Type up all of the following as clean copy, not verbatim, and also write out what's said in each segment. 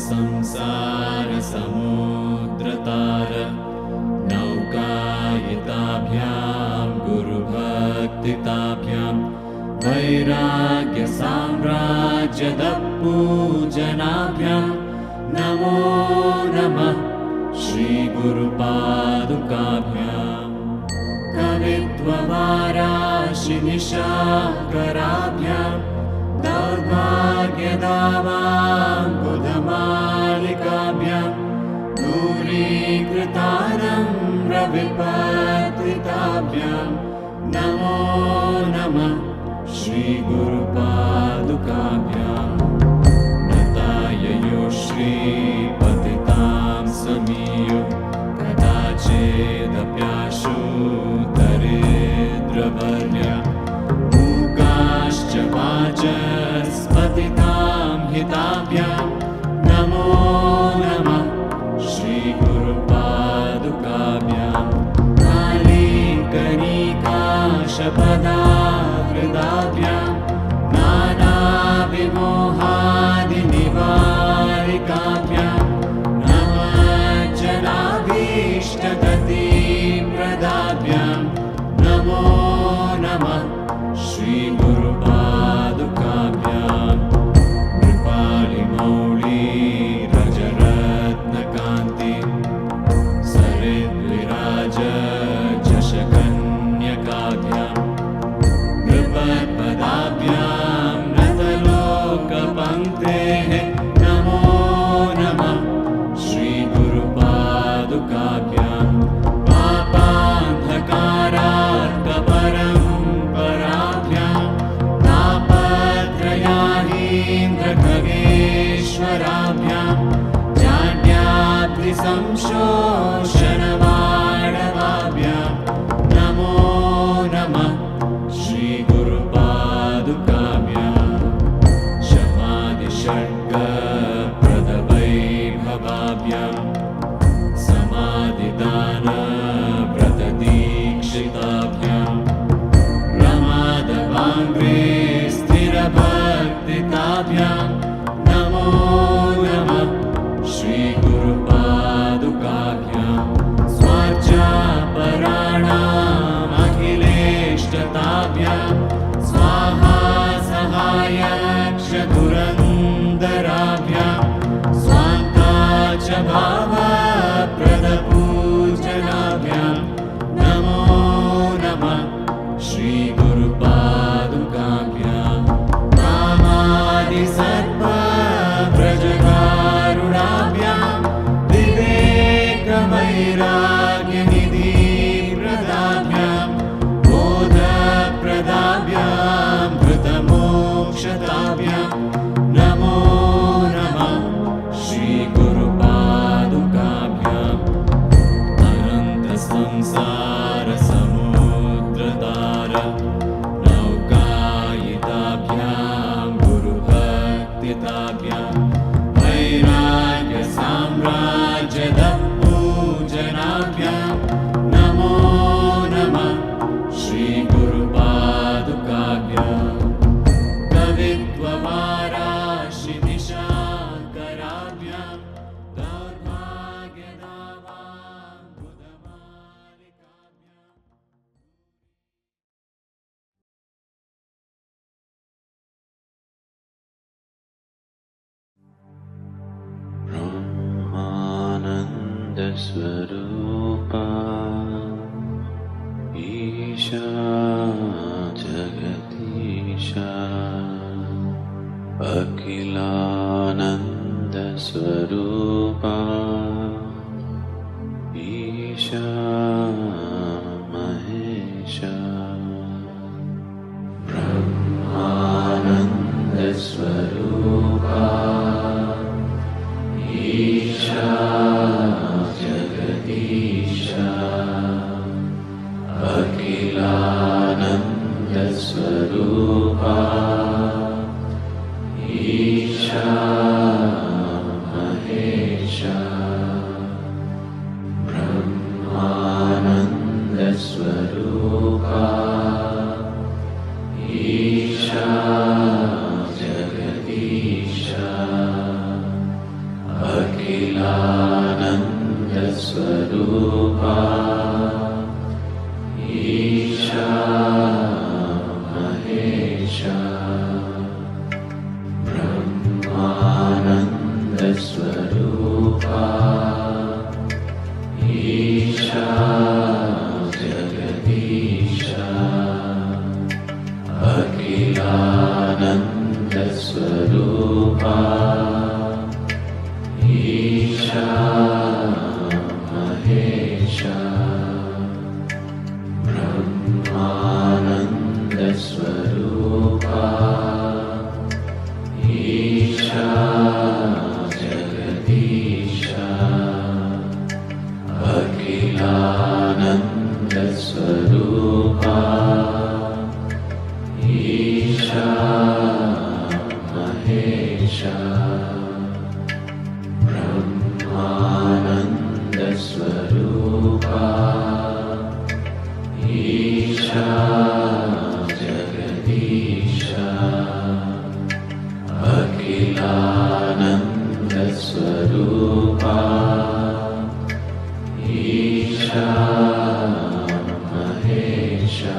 संसार समुद्रतार नौकायिताभ्यां गुरुभक्तिताभ्यां वैराग्य साम्राज्यदपूजनाभ्यां नमो नमः श्री गुरुपादुकाभ्यां कवित्ववाराशि निशाकराभ्यां दौर्भाग्यदावाम्बुधमालिकाभ्यां दूरीकृतानम्रविपत्तिताभ्यां नमो नमः श्री गुरुपादुकाभ्यां नताययो श्रीपतितां समीयो कदाचिदप्याशु दरिद्रवर्या मूकाश्च वाचस्पतितां हिताभ्यां नमो नमः श्री गुरुपादुकाभ्यां कालीकनिकाशपदाहृदाभ्यां नानाविमोहादिनिवारिकाभ्यां नमज्जनाभीष्टगतिप्रदाभ्यां नमो नमः श्री गुरुपादुकाभ्यां कृपालिमौळी रजरत्नकान्ति सरिद्विराज चषकन्यकाभ्यां नृपत्पदाभ्यां नतलोकपङ्क्तेः नमो नमः श्री गुरुपादुकाभ्यां पापान्धकारार्कपरम्पराभ्यां तापत्रयाहीन्द्रखगेश्वराभ्यां जाड्याब्धिसंशोषणवाणवाभ्यां नमो नमः श्री गुरुपादुकाभ्यां शमादिषड्गप्रदवैभवाभ्यां समाधिदानव्रतदीक्षिताभ्यां प्रमादवाङ्घ्रे स्थिरभक्तिताभ्यां नमो नमः श्री गुरुपादुकाभ्यां स्वार्चापराणामखिलेष्टताभ्यां स्वाहा सहायक्षधुरन्दराभ्यां स्वान्ताच भावप्रदपूजनाभ्यां नमो नमः श्री गुरुपादुकाभ्यां कामादिसर्पव्रजकारुणाभ्यां विवेकवैराग्यनिधिप्रदाभ्यां बोधप्रदाभ्यां धृतमोक्षताभ्यां नमो नमः श्री गुरुपादुकाभ्यां अनन्तसंसार समुद्रतार नौकायिताभ्यां गुरुभक्तिताभ्यां वैराग्य साम्राज्यदपूजनाभ्यां नमो नमः श्री गुरुपादुकाभ्यां कवित्ववाराशि निशाकराभ्यां दौर्भाग्यदावाम्बुधमालिकाभ्यां ब्रह्मानन्दस्वरूपा ईशा जगदीशा अखिलानन्दस्वरूपा ईशा महेशा ब्रह्मानन्दस्वरूपा ईशा जगदीशा अखिलानन्दस्वरूपा ईशा महेशा अखिलानन्दस्वरूपा ईशा महेशा ब्रह्मानन्दस्वरूपा ईशा जगदीशा अखिलानन्दस्वरूपा ईशा महेशा ब्रह्मानन्दस्वरूपा ईशा जगदीशा अखिलानन्दस्वरूपा ईशा महेशा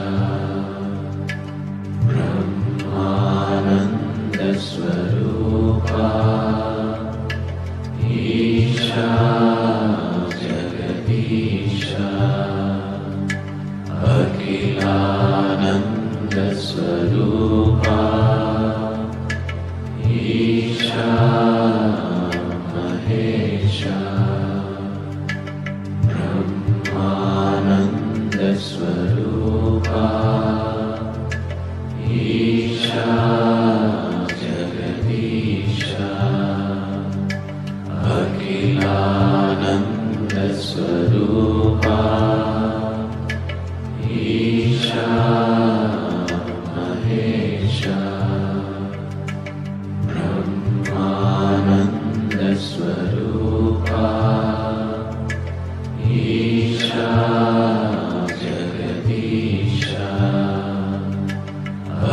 ब्रह्मानन्दस्वरूपा ईशा जगदीशा अखिलानन्दस्वरूपा ईशा महेशा ब्रह्मानन्दस्वरूपा ईशा जगदीशा अखिलानन्दस्वरूपा ईशा महेशा ब्रह्मानन्दस्वरूपा ईशा जगदीशा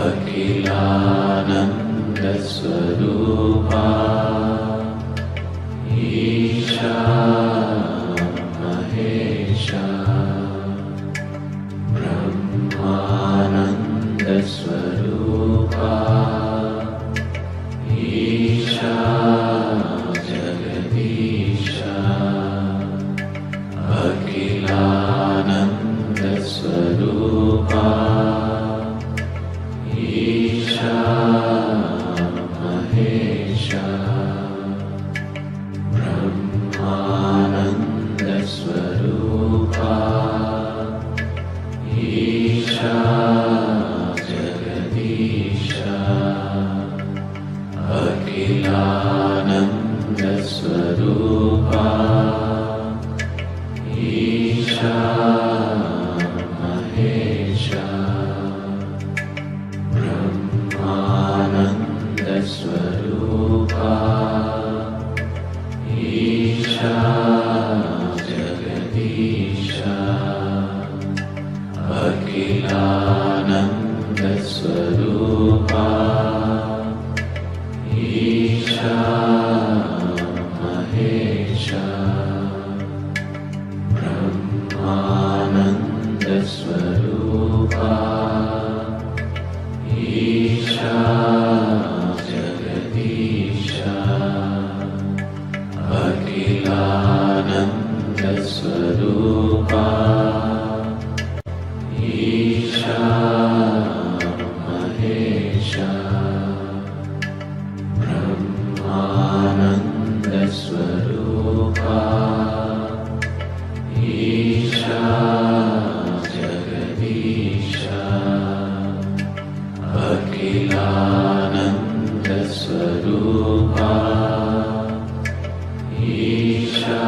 अखिलानन्दस्वरूपा ईशा महेशा ब्रह्मानन्दस्वरूपा ईशा जगदीशा अखिलानन्दस्वरूपा ईशा महेशा ब्रह्मानन्दस्वरूपा ईशा जगदीशा अखिलानन्दस्वरूपा ईशा महेशा ब्रह्मानन्दस्वरूपा ईशा जगदीशा अखिलानन्दस्वरूपा ईशा महेशा ब्रह्मानन्दस्वरूपा ईशा जगदीशा अखिलानन्दस्वरूपा ईशा महेशा ब्रह्मानन्दस्वरूपा ईशा जगदीशा अखिलानन्दस्वरूपा ईशा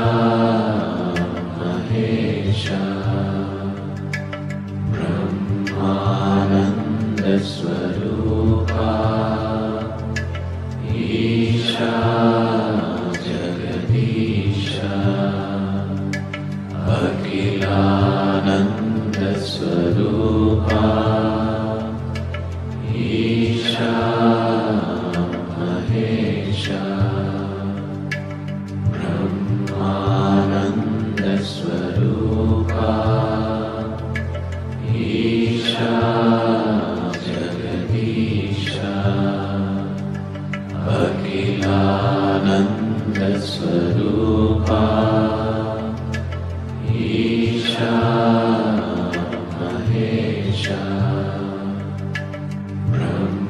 महेशा ब्रह्मानन्दस्वरूपा ईशा जगदीशा अखिलानन्दस्वरूपा ईशा महेशा ब्रह्मानन्दस्वरूपा ईशा जगदीशा अखिलानन्दस्वरूपा ईशा महेशा ब्रह्म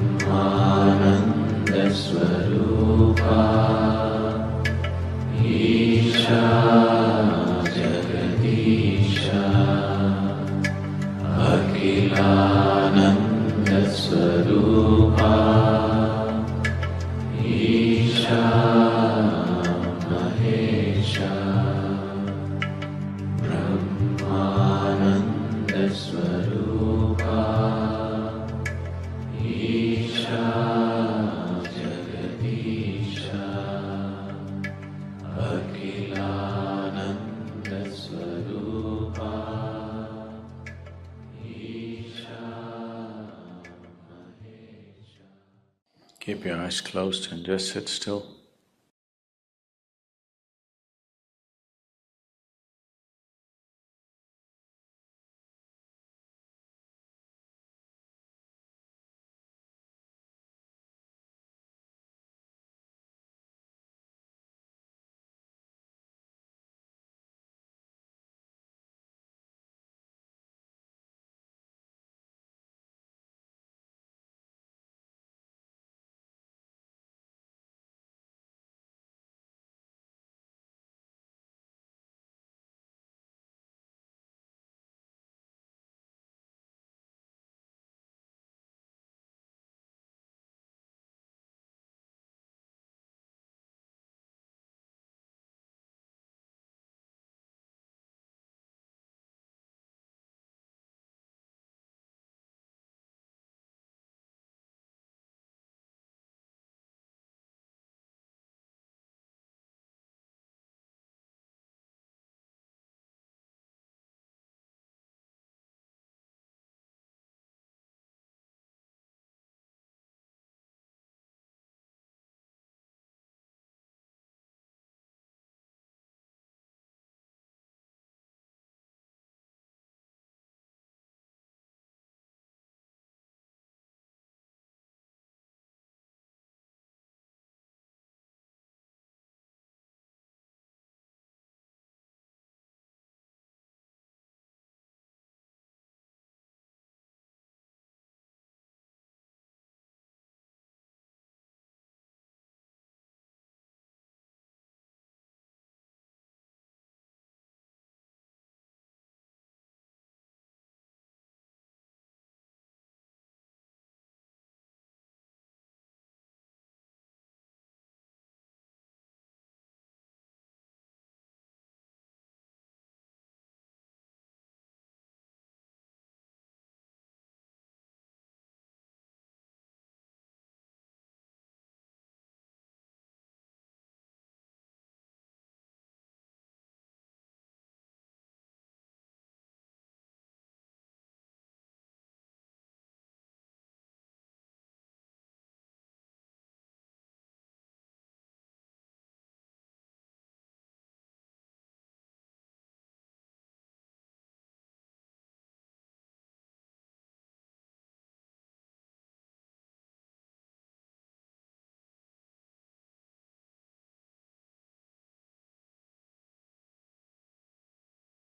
Keep your eyes closed and just sit still.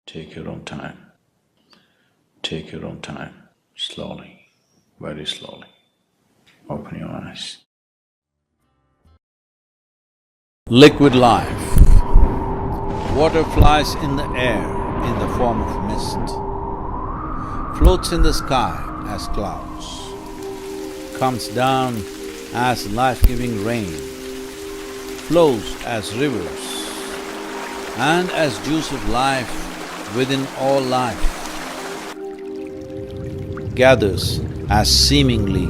Take your own time. Take your own time. Slowly, very slowly. Open your eyes. Liquid life. Water flies in the air in the form of mist, floats in the sky as clouds, comes down as life-giving rain, flows as rivers, and as juice of life within all life, gathers as seemingly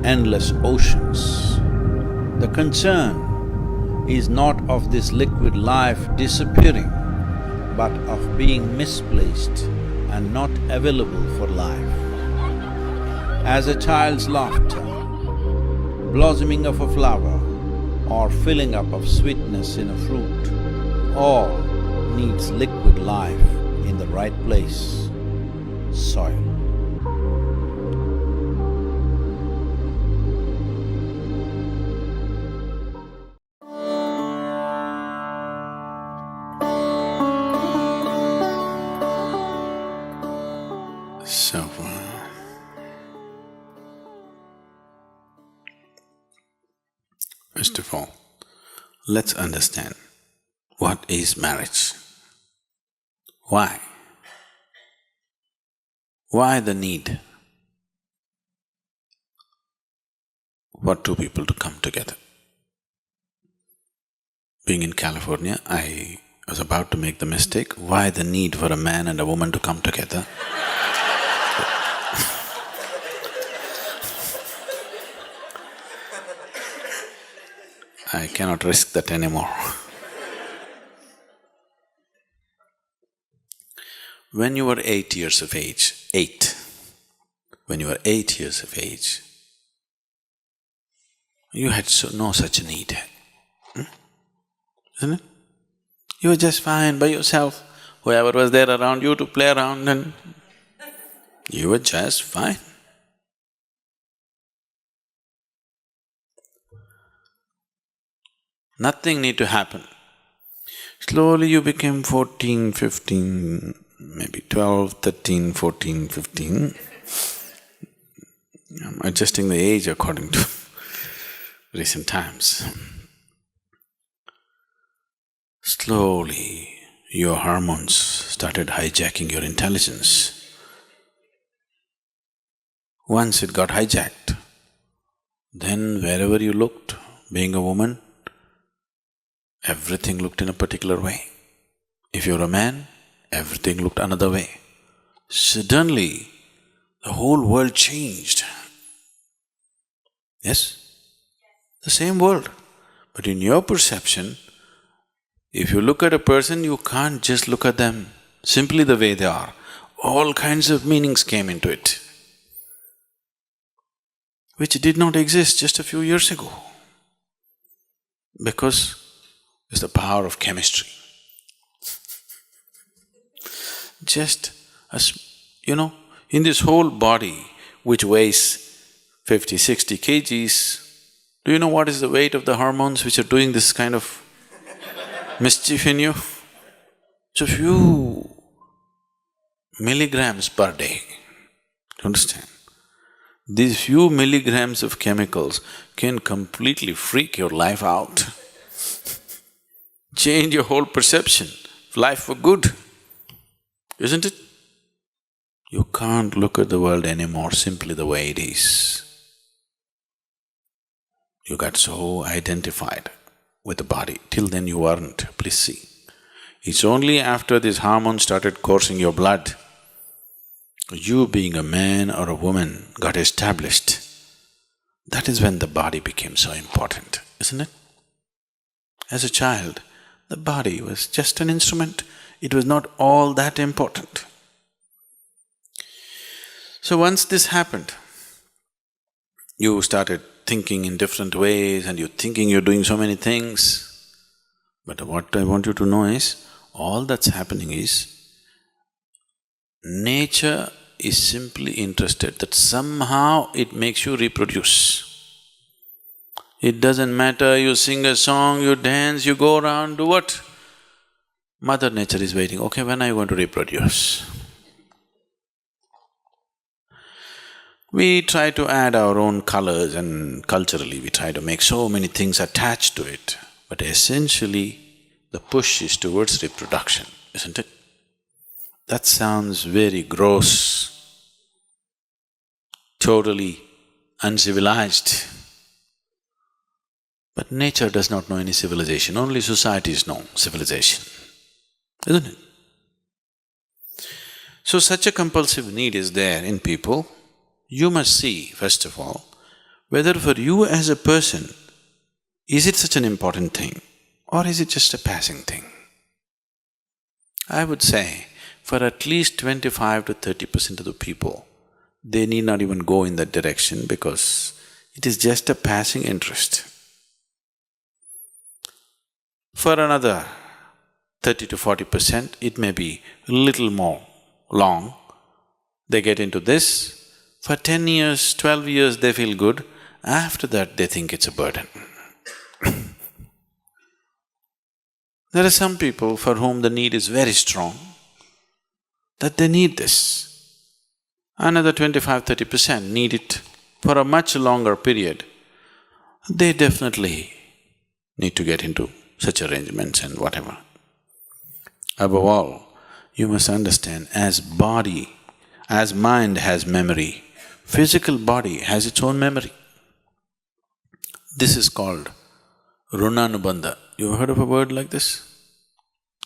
endless oceans. The concern is not of this liquid life disappearing, but of being misplaced and not available for life. As a child's laughter, blossoming of a flower, or filling up of sweetness in a fruit, all needs liquid life in the right place, soil. So, first of all, let's understand what is marriage. Why? Why the need for two people to come together? Being in California, I was about to make the mistake, why the need for a man and a woman to come together? I cannot risk that anymore. When you were 8 years of age, when you were 8 years of age, you had no such need, isn't it? You were just fine by yourself, whoever was there around you to play around and you were just fine. Nothing need to happen. Slowly you became 14, 15, maybe 12, 13, 14, 15. I'm adjusting the age according to recent times. Slowly, your hormones started hijacking your intelligence. Once it got hijacked, then wherever you looked, being a woman, everything looked in a particular way. If you're a man, everything looked another way. Suddenly, the whole world changed. Yes? The same world. But in your perception, if you look at a person, you can't just look at them simply the way they are. All kinds of meanings came into it, which did not exist just a few years ago. Because it's the power of chemistry. Just as, in this whole body which weighs 50, 60 kgs, do you know what is the weight of the hormones which are doing this kind of mischief in you? It's a few milligrams per day. Do you understand? These few milligrams of chemicals can completely freak your life out, change your whole perception of life for good, isn't it? You can't look at the world anymore simply the way it is. You got so identified with the body, till then you weren't, please see. It's only after this hormone started coursing your blood, you being a man or a woman got established. That is when the body became so important, isn't it? As a child, the body was just an instrument, it was not all that important. So once this happened, you started thinking in different ways and you're thinking you're doing so many things. But what I want you to know is, all that's happening is, nature is simply interested that somehow it makes you reproduce. It doesn't matter, you sing a song, you dance, you go around, do what? Mother Nature is waiting, okay, when are you going to reproduce? We try to add our own colors and culturally we try to make so many things attached to it, but essentially the push is towards reproduction, isn't it? That sounds very gross, totally uncivilized. But nature does not know any civilization, only societies know civilization, isn't it? So such a compulsive need is there in people. You must see, first of all, whether for you as a person, is it such an important thing or is it just a passing thing? I would say, for at least 25 to 30% of the people, they need not even go in that direction because it is just a passing interest. For another 30 to 40%, it may be a little more long, they get into this. For 10 years, 12 years they feel good, after that they think it's a burden. There are some people for whom the need is very strong, that they need this. Another 25–30% need it for a much longer period. They definitely need to get into such arrangements and whatever. Above all, you must understand, as mind has memory, physical body has its own memory. This is called Runanubandha. You ever heard of a word like this?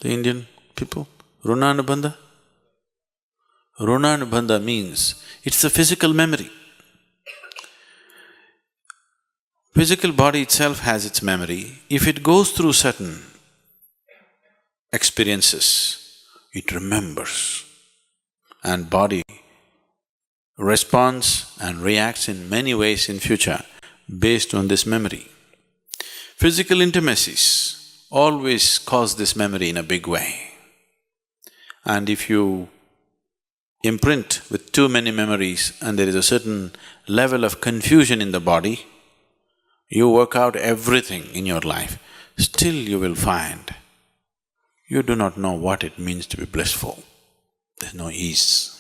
The Indian people? Runanubandha? Runanubandha means it's the physical memory. Physical body itself has its memory. If it goes through certain experiences, it remembers, and body responds and reacts in many ways in future. based on this memory. Physical intimacies always cause this memory in a big way. And if you imprint with too many memories and there is a certain level of confusion in the body, you work out everything in your life, still you will find you do not know what it means to be blissful. There's no ease.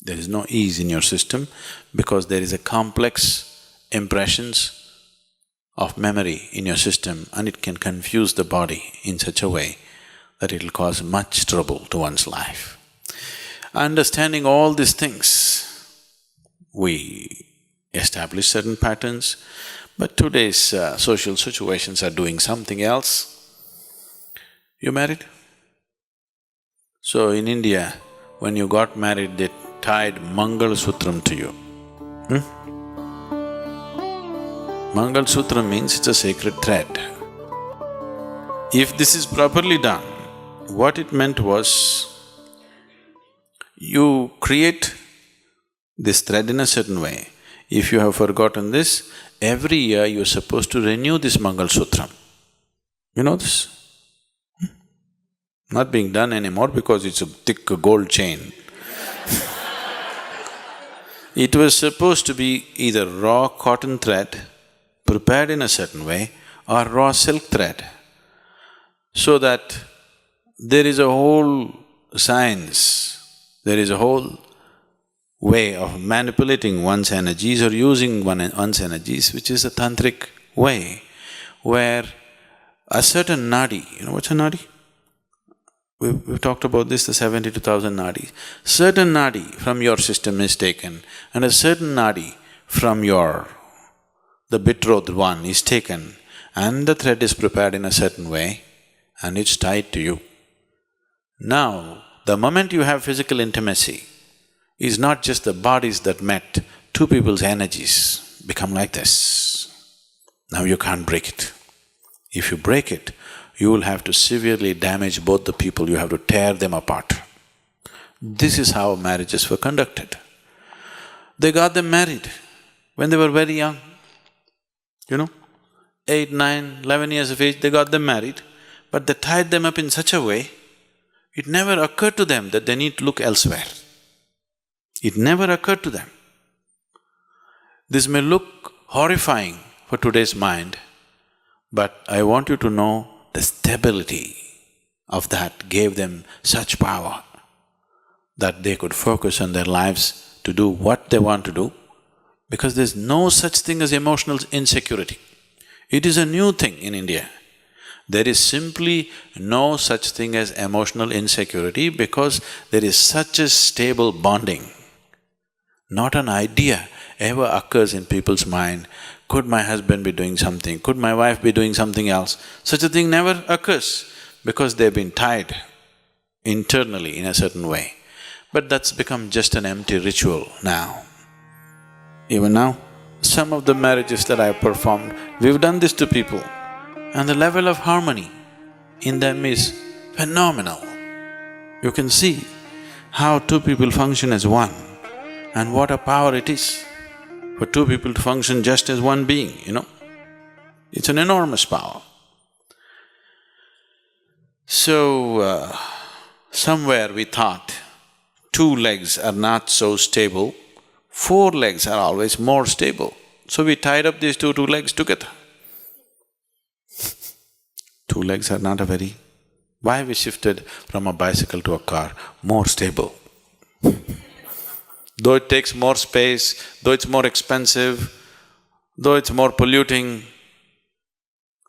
There is no ease in your system because there is a complex impressions of memory in your system and it can confuse the body in such a way that it'll cause much trouble to one's life. Understanding all these things, we establish certain patterns, but today's social situations are doing something else. You married? So in India, when you got married, they tied Mangal Sutram to you. Mangal Sutra means it's a sacred thread. If this is properly done, what it meant was, you create this thread in a certain way. If you have forgotten this, every year you're supposed to renew this Mangal Sutram. You know this? Not being done anymore because it's a thick gold chain. It was supposed to be either raw cotton thread prepared in a certain way or raw silk thread, so that there is a whole science, there is a whole way of manipulating one's energies or using one's energies, which is a tantric way, where a certain nadi, you know what's a nadi? We've talked about this, the 72,000 nadis. Certain nadi from your system is taken and a certain nadi from the betrothed one is taken and the thread is prepared in a certain way and it's tied to you. Now, the moment you have physical intimacy, is not just the bodies that met, two people's energies become like this. Now you can't break it. If you break it, you will have to severely damage both the people, you have to tear them apart. This is how marriages were conducted. They got them married when they were very young, 8, 9, 11 years of age, they got them married, but they tied them up in such a way, it never occurred to them that they need to look elsewhere. It never occurred to them. This may look horrifying for today's mind, but I want you to know the stability of that gave them such power that they could focus on their lives to do what they want to do, because there's no such thing as emotional insecurity. It is a new thing in India. There is simply no such thing as emotional insecurity because there is such a stable bonding. Not an idea ever occurs in people's mind, could my husband be doing something, could my wife be doing something else? Such a thing never occurs because they've been tied internally in a certain way. But that's become just an empty ritual now. Even now, some of the marriages that I've performed, we've done this to people and the level of harmony in them is phenomenal. You can see how two people function as one and what a power it is for two people to function just as one being, It's an enormous power. So, somewhere we thought two legs are not so stable, four legs are always more stable. So we tied up these two legs together. Two legs are not a very… Why we shifted from a bicycle to a car? More stable. Though it takes more space, though it's more expensive, though it's more polluting,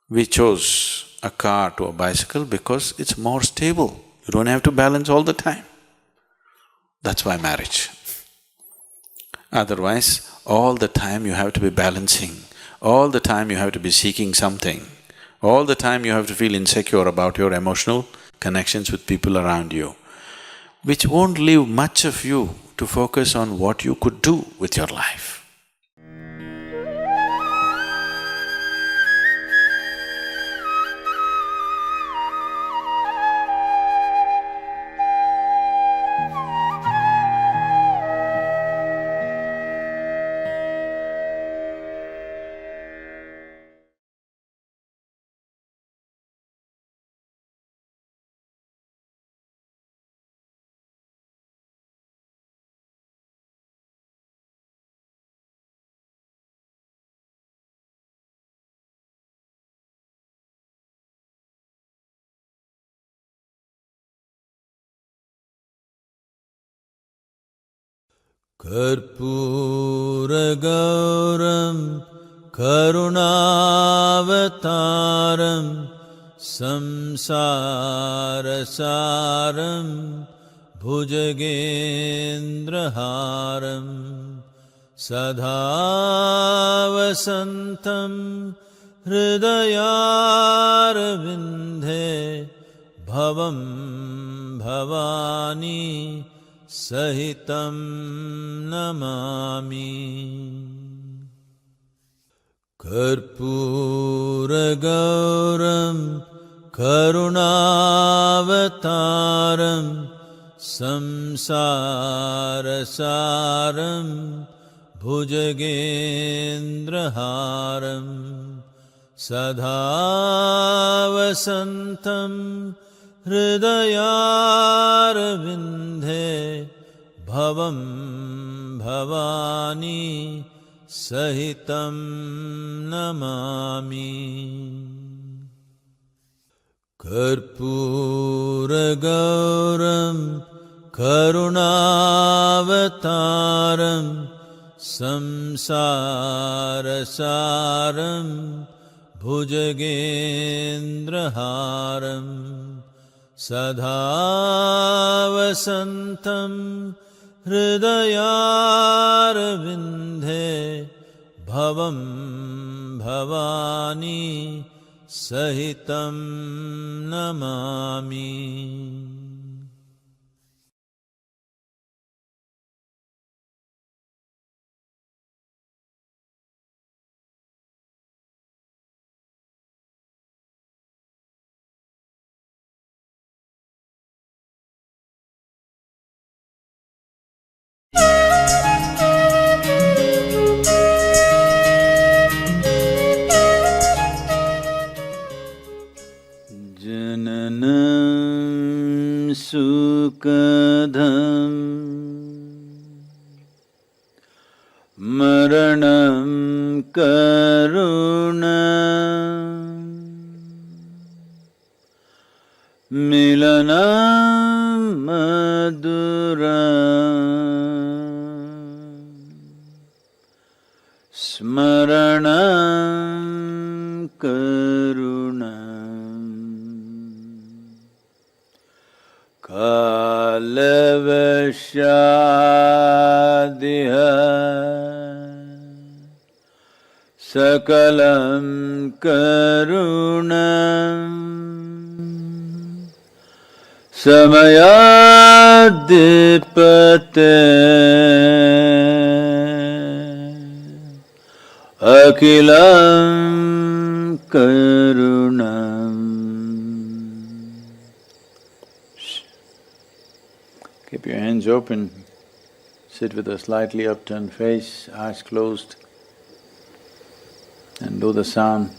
we chose a car to a bicycle because it's more stable. You don't have to balance all the time. That's why marriage. Otherwise, all the time you have to be balancing, all the time you have to be seeking something, all the time you have to feel insecure about your emotional connections with people around you, which won't leave much of you to focus on what you could do with your life. कर्पूरगौरं करुणावतारं संसारसारं भुजगेन्द्रहारं सदा वसन्तं हृदयारविन्दे भवं भवानी सहितं नमामि। कर्पूरगौरं करुणावतारं संसारसारं भुजगेन्द्रहारं सदा वसन्तं हृदयारविन्दे भवं भवानी सहितं नमामि। कर्पूरगौरं करुणावतारं संसारसारं भुजगेन्द्रहारं सदा वसन्तं हृदयारविन्दे भवं भवानी सहितं नमामि। जननं सुखदं मरणं करुणं मिलनं मधुरं स्मरणं करुणं कालवशादिह सकलं करुणं समयाधिपते अखिलं करुणं। Keep your hands open, sit with a slightly upturned face, eyes closed, and do the sound.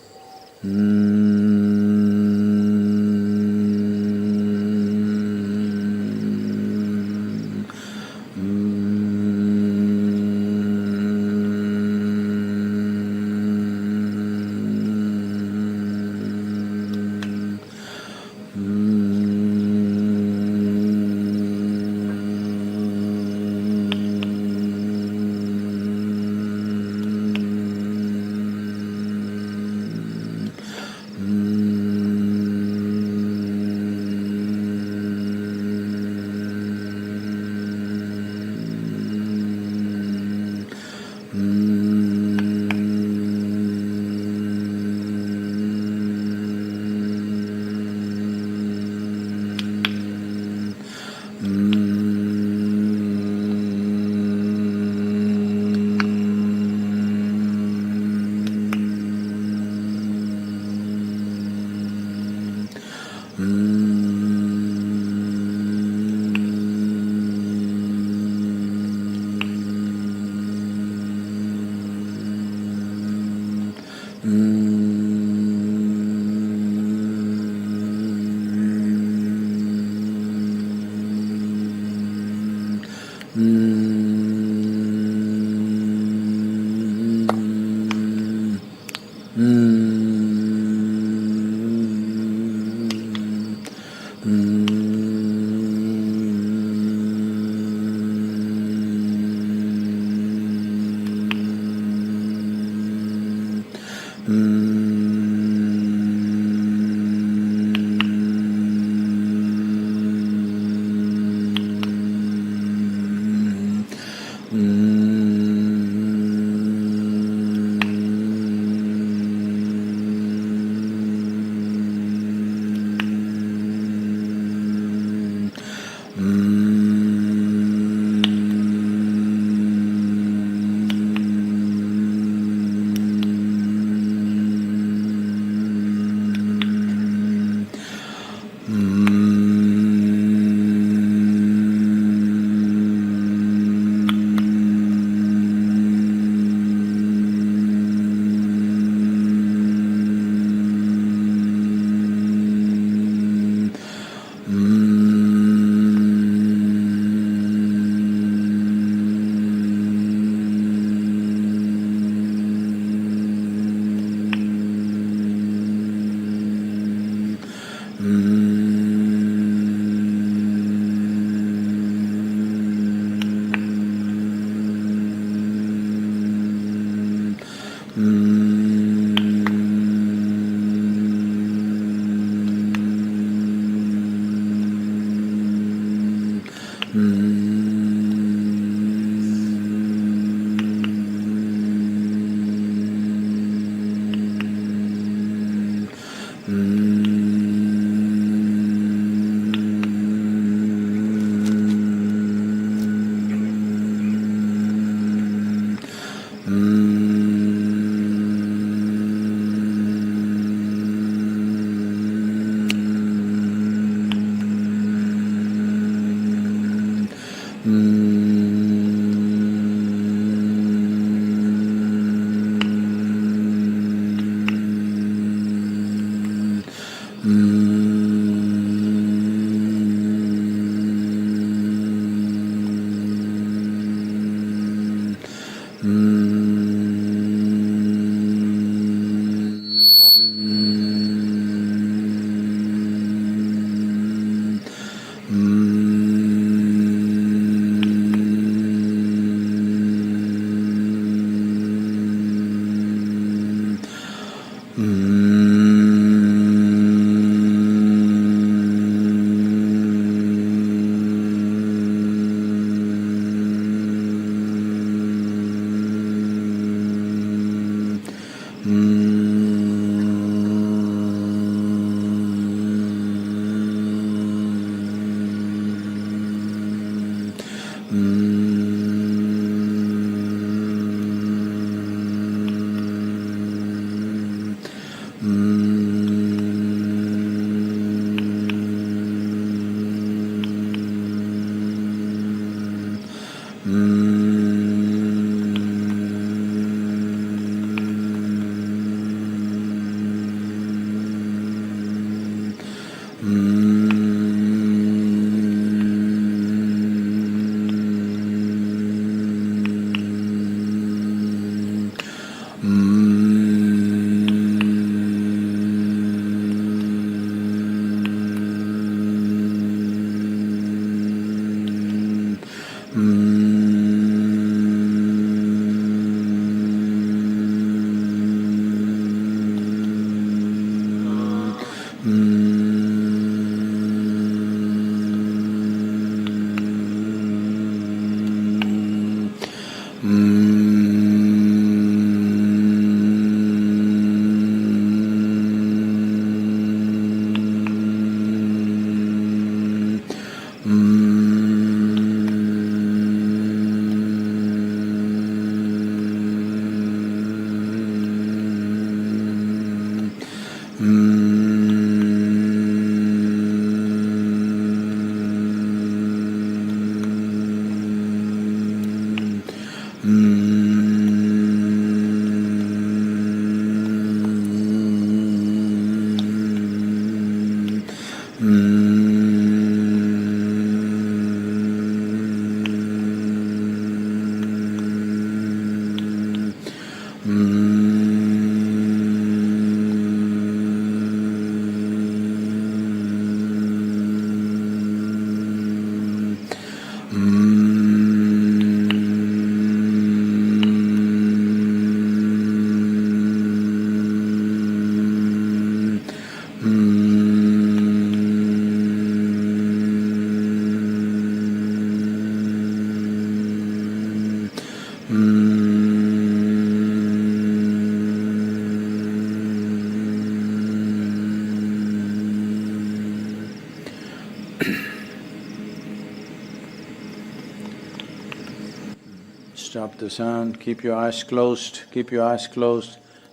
Stop the sound, keep your eyes closed,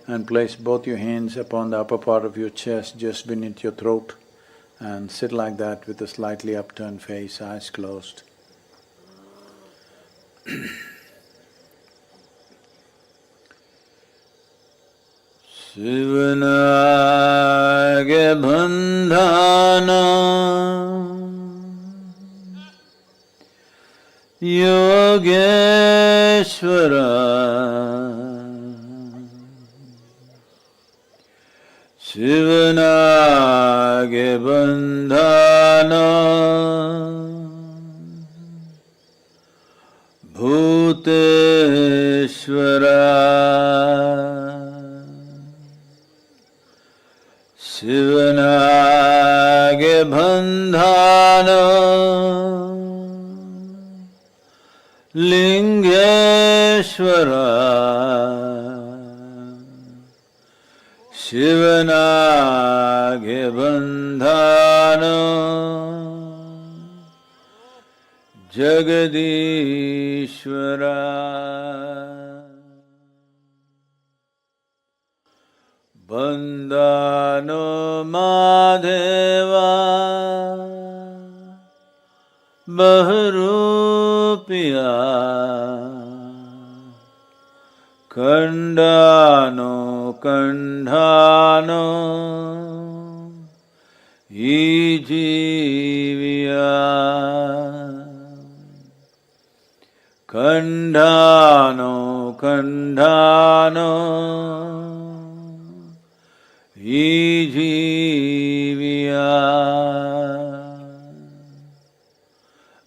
and place both your hands upon the upper part of your chest, just beneath your throat, and sit like that with a slightly upturned face, eyes closed. Sivanage bandhana Yogeshwara Sivanage bandhana Bhuteshwara Sivanage bandhana Lingeshwara Sivanage bandhana Jagadishwara Bandhano Madheva Baharupiya Kandano Kandhano Ijiviya Kandhano Kandhano Ijiviya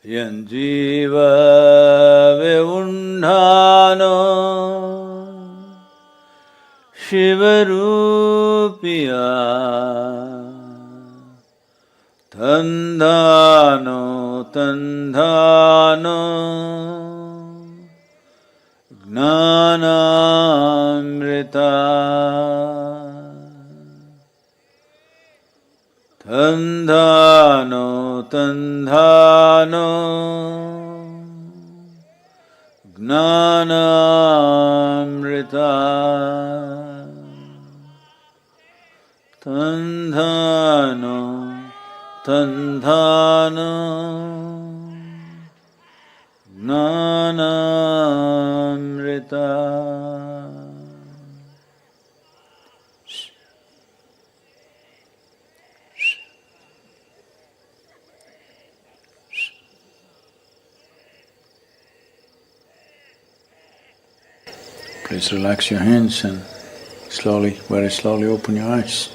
Yanjiva Veundhano Shivarupiya Tandhano Tandhano Gnanamrita Tandhano Tandhano Gnanamrita Tandhano Tandhano Gnanamrita. Please relax your hands and slowly, very slowly open your eyes.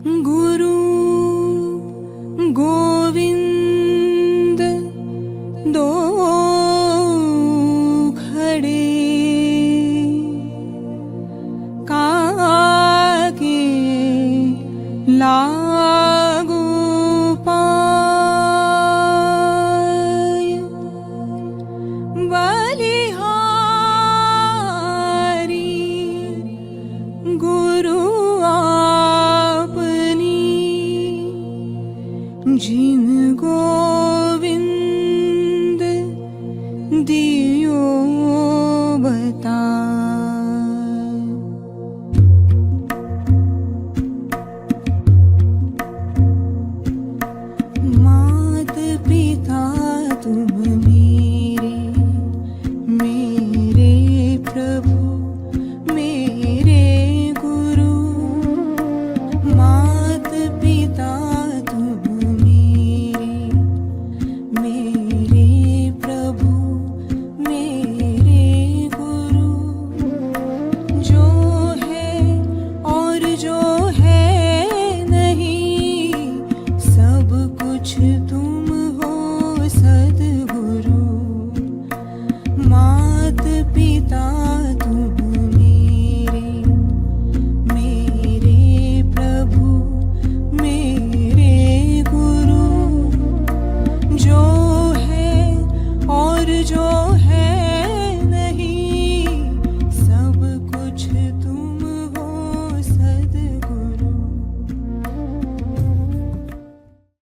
Guru Govind do khade kaake lagu paay balihari Guru जिन गोविंद दियो बता मात पिता तुम मेरे प्रभु मेरे गुरु मात पिता तुम हो सद्गुरु मात पिता